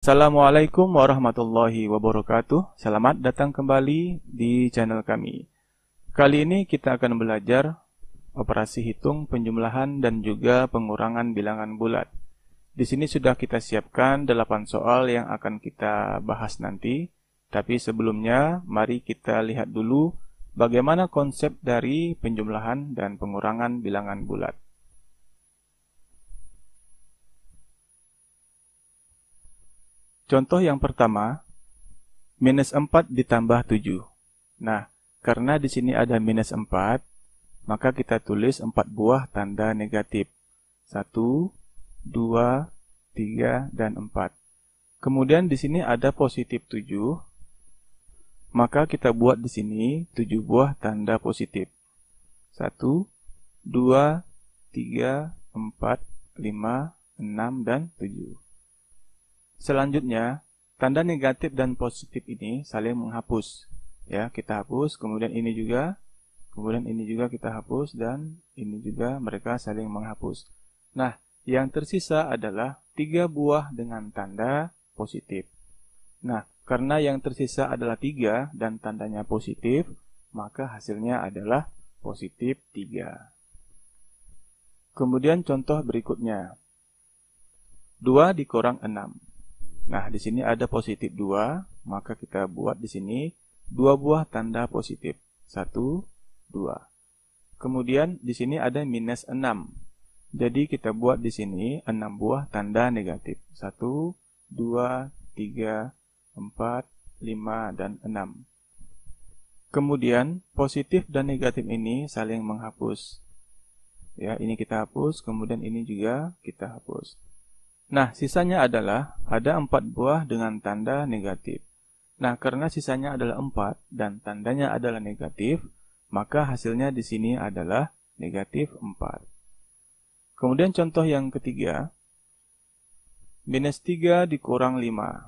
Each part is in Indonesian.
Assalamualaikum warahmatullahi wabarakatuh. Selamat datang kembali di channel kami. Kali ini kita akan belajar operasi hitung, penjumlahan, dan juga pengurangan bilangan bulat. Di sini sudah kita siapkan 8 soal yang akan kita bahas nanti. Tapi sebelumnya, mari kita lihat dulu bagaimana konsep dari penjumlahan dan pengurangan bilangan bulat. Contoh yang pertama, minus 4 ditambah 7. Nah, karena di sini ada minus 4, maka kita tulis 4 buah tanda negatif. 1, 2, 3, dan 4. Kemudian di sini ada positif 7, maka kita buat di sini 7 buah tanda positif. 1, 2, 3, 4, 5, 6, dan 7. Selanjutnya, tanda negatif dan positif ini saling menghapus. Ya, kita hapus, kemudian ini juga kita hapus, dan ini juga mereka saling menghapus. Nah, yang tersisa adalah 3 buah dengan tanda positif. Nah, karena yang tersisa adalah 3 dan tandanya positif, maka hasilnya adalah positif 3. Kemudian contoh berikutnya. 2 dikurang 6. Nah, di sini ada positif 2, maka kita buat di sini 2 buah tanda positif. 1, 2. Kemudian di sini ada minus 6. Jadi kita buat di sini 6 buah tanda negatif. 1, 2, 3, 4, 5, dan 6. Kemudian positif dan negatif ini saling menghapus. Ya, ini kita hapus, kemudian ini juga kita hapus. Nah, sisanya adalah ada 4 buah dengan tanda negatif. Nah, karena sisanya adalah 4 dan tandanya adalah negatif, maka hasilnya di sini adalah negatif 4. Kemudian contoh yang ketiga, minus 3 dikurang 5.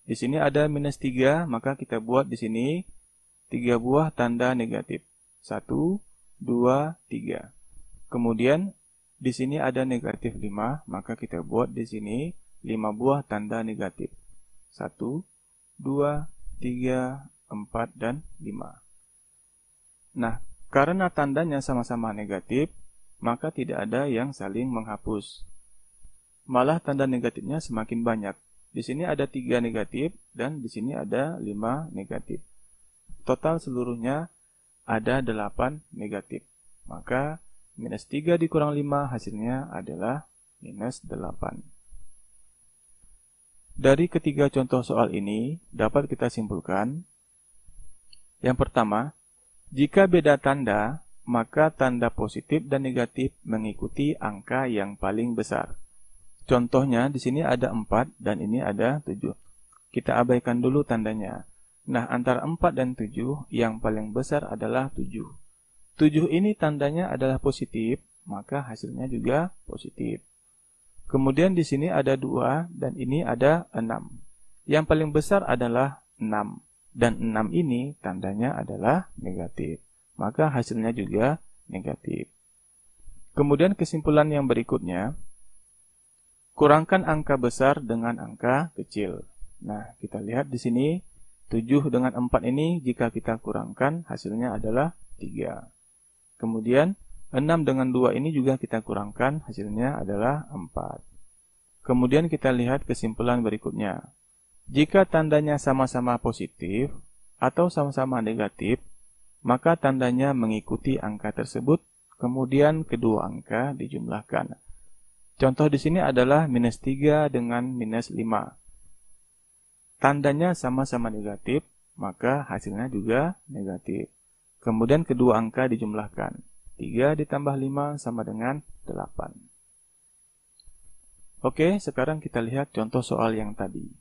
Di sini ada minus 3, maka kita buat di sini 3 buah tanda negatif. 1, 2, 3. Kemudian di sini ada negatif 5, maka kita buat di sini 5 buah tanda negatif. 1, 2, 3, 4, dan 5. Nah, karena tandanya sama-sama negatif, maka tidak ada yang saling menghapus. Malah tanda negatifnya semakin banyak. Di sini ada 3 negatif, dan di sini ada 5 negatif. Total seluruhnya ada 8 negatif. Maka minus 3 dikurang 5 hasilnya adalah minus 8. Dari ketiga contoh soal ini dapat kita simpulkan. Yang pertama, jika beda tanda, maka tanda positif dan negatif mengikuti angka yang paling besar. Contohnya di sini ada 4 dan ini ada 7. Kita abaikan dulu tandanya. Nah, antara 4 dan 7 yang paling besar adalah 7. 7 ini tandanya adalah positif, maka hasilnya juga positif. Kemudian di sini ada 2 dan ini ada 6. Yang paling besar adalah 6 dan 6 ini tandanya adalah negatif, maka hasilnya juga negatif. Kemudian kesimpulan yang berikutnya, kurangkan angka besar dengan angka kecil. Nah, kita lihat di sini 7 dengan 4 ini jika kita kurangkan hasilnya adalah 3. Kemudian 6 dengan 2 ini juga kita kurangkan, hasilnya adalah 4. Kemudian kita lihat kesimpulan berikutnya. Jika tandanya sama-sama positif atau sama-sama negatif, maka tandanya mengikuti angka tersebut, kemudian kedua angka dijumlahkan. Contoh di sini adalah minus 3 dengan minus 5. Tandanya sama-sama negatif, maka hasilnya juga negatif. Kemudian kedua angka dijumlahkan. 3 ditambah 5 sama dengan 8. Oke, sekarang kita lihat contoh soal yang tadi.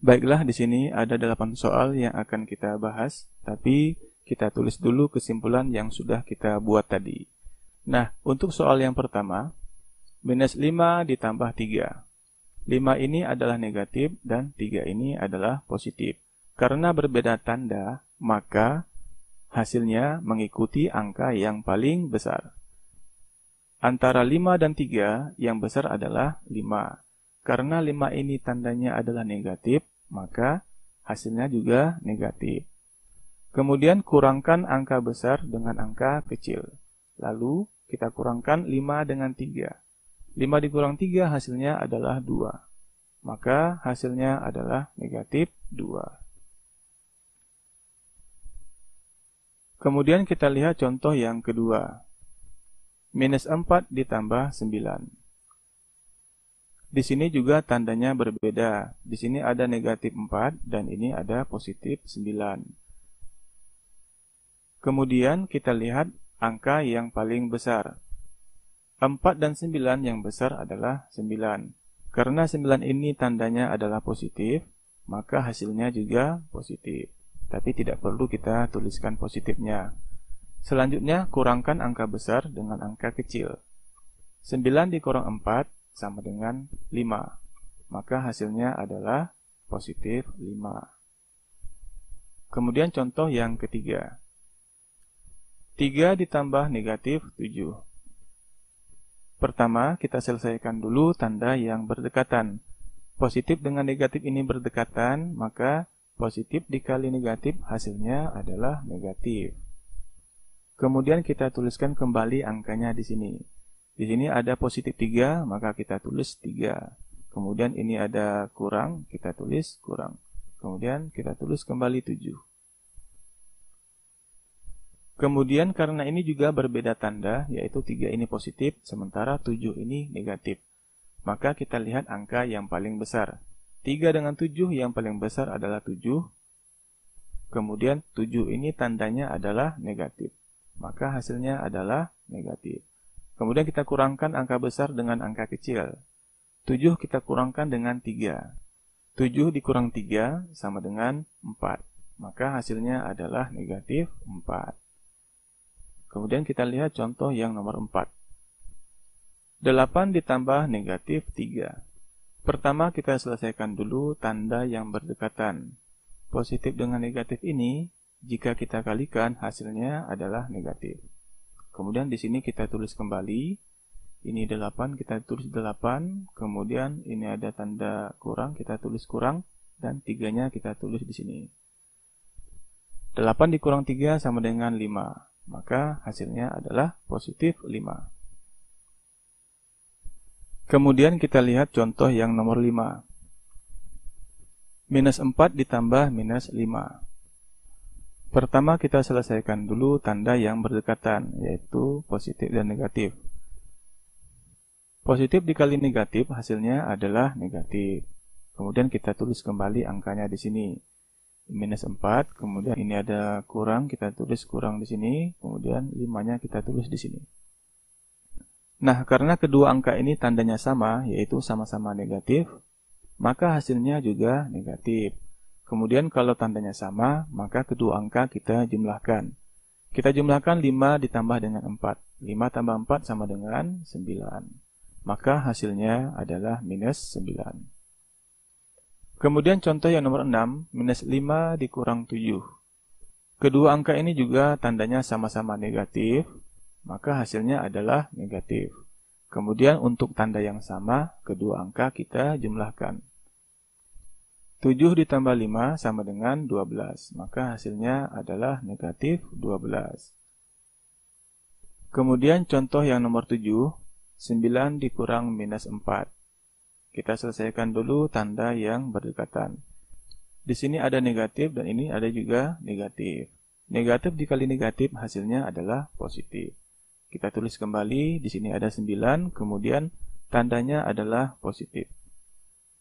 Baiklah, di sini ada 8 soal yang akan kita bahas, tapi kita tulis dulu kesimpulan yang sudah kita buat tadi. Nah, untuk soal yang pertama, minus 5 ditambah 3. 5 ini adalah negatif dan 3 ini adalah positif. Karena berbeda tanda, maka hasilnya mengikuti angka yang paling besar. Antara 5 dan 3, yang besar adalah 5. Karena 5 ini tandanya adalah negatif, maka hasilnya juga negatif. Kemudian kurangkan angka besar dengan angka kecil. Lalu kita kurangkan 5 dengan 3. 5 dikurang 3 hasilnya adalah 2. Maka hasilnya adalah negatif 2. Kemudian kita lihat contoh yang kedua. Minus 4 ditambah 9. Di sini juga tandanya berbeda. Di sini ada negatif 4 dan ini ada positif 9. Kemudian kita lihat angka yang paling besar. 4 dan 9 yang besar adalah 9. Karena 9 ini tandanya adalah positif, maka hasilnya juga positif. Tapi tidak perlu kita tuliskan positifnya. Selanjutnya, kurangkan angka besar dengan angka kecil. 9 dikurang 4 sama dengan 5. Maka hasilnya adalah positif 5. Kemudian contoh yang ketiga. 3 ditambah negatif 7. Pertama, kita selesaikan dulu tanda yang berdekatan. Positif dengan negatif ini berdekatan, maka positif dikali negatif hasilnya adalah negatif. Kemudian kita tuliskan kembali angkanya di sini. Di sini ada positif 3, maka kita tulis 3. Kemudian ini ada kurang, kita tulis kurang. Kemudian kita tulis kembali 7. Kemudian karena ini juga berbeda tanda, yaitu 3 ini positif, sementara 7 ini negatif. Maka kita lihat angka yang paling besar. 3 dengan 7 yang paling besar adalah 7. Kemudian 7 ini tandanya adalah negatif. Maka hasilnya adalah negatif. Kemudian kita kurangkan angka besar dengan angka kecil. 7 kita kurangkan dengan 3. 7 dikurang 3 sama dengan 4. Maka hasilnya adalah negatif 4. Kemudian kita lihat contoh yang nomor 4. 8 ditambah negatif 3. Pertama kita selesaikan dulu tanda yang berdekatan. Positif dengan negatif ini, jika kita kalikan hasilnya adalah negatif. Kemudian di sini kita tulis kembali. Ini 8, kita tulis 8. Kemudian ini ada tanda kurang, kita tulis kurang. Dan 3-nya kita tulis di sini. 8 dikurang 3 sama dengan 5. Maka hasilnya adalah positif 5. Kemudian kita lihat contoh yang nomor 5. Minus 4 ditambah minus 5. Pertama kita selesaikan dulu tanda yang berdekatan, yaitu positif dan negatif. Positif dikali negatif hasilnya adalah negatif. Kemudian kita tulis kembali angkanya di sini. Minus 4, kemudian ini ada kurang, kita tulis kurang di sini, kemudian 5-nya kita tulis di sini. Nah, karena kedua angka ini tandanya sama, yaitu sama-sama negatif, maka hasilnya juga negatif. Kemudian kalau tandanya sama, maka kedua angka kita jumlahkan. Kita jumlahkan 5 ditambah dengan 4. 5 tambah 4 sama dengan 9. Maka hasilnya adalah minus 9. Kemudian contoh yang nomor 6, minus 5 dikurang 7. Kedua angka ini juga tandanya sama-sama negatif, maka hasilnya adalah negatif. Kemudian untuk tanda yang sama, kedua angka kita jumlahkan. 7 ditambah 5 sama dengan 12, maka hasilnya adalah negatif 12. Kemudian contoh yang nomor 7, 9 dikurang minus 4. Kita selesaikan dulu tanda yang berdekatan. Di sini ada negatif dan ini ada juga negatif. Negatif dikali negatif hasilnya adalah positif. Kita tulis kembali, di sini ada 9, kemudian tandanya adalah positif.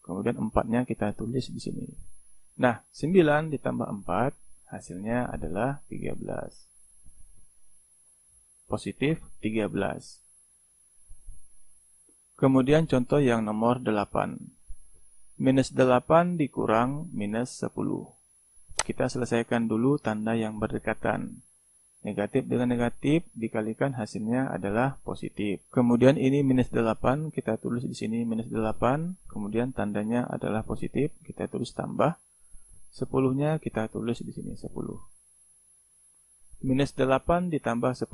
Kemudian 4-nya kita tulis di sini. Nah, 9 ditambah 4, hasilnya adalah 13. Positif 13. Kemudian contoh yang nomor 8. Minus 8 dikurang minus 10. Kita selesaikan dulu tanda yang berdekatan. Negatif dengan negatif dikalikan hasilnya adalah positif. Kemudian ini minus 8, kita tulis di sini minus 8. Kemudian tandanya adalah positif, kita tulis tambah. 10-nya kita tulis di sini 10. Minus 8 ditambah 10.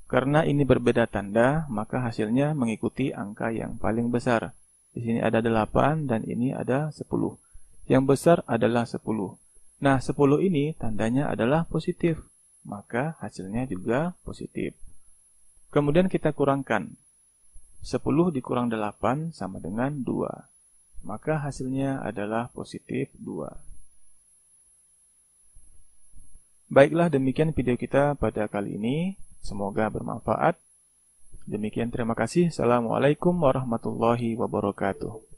Karena ini berbeda tanda, maka hasilnya mengikuti angka yang paling besar, Di sini ada 8 dan ini ada 10. Yang besar adalah 10. Nah, 10 ini tandanya adalah positif. Maka hasilnya juga positif. Kemudian kita kurangkan. 10 dikurang 8 sama dengan 2. Maka hasilnya adalah positif 2. Baiklah, demikian video kita pada kali ini. Semoga bermanfaat. Demikian, terima kasih. Assalamualaikum warahmatullahi wabarakatuh.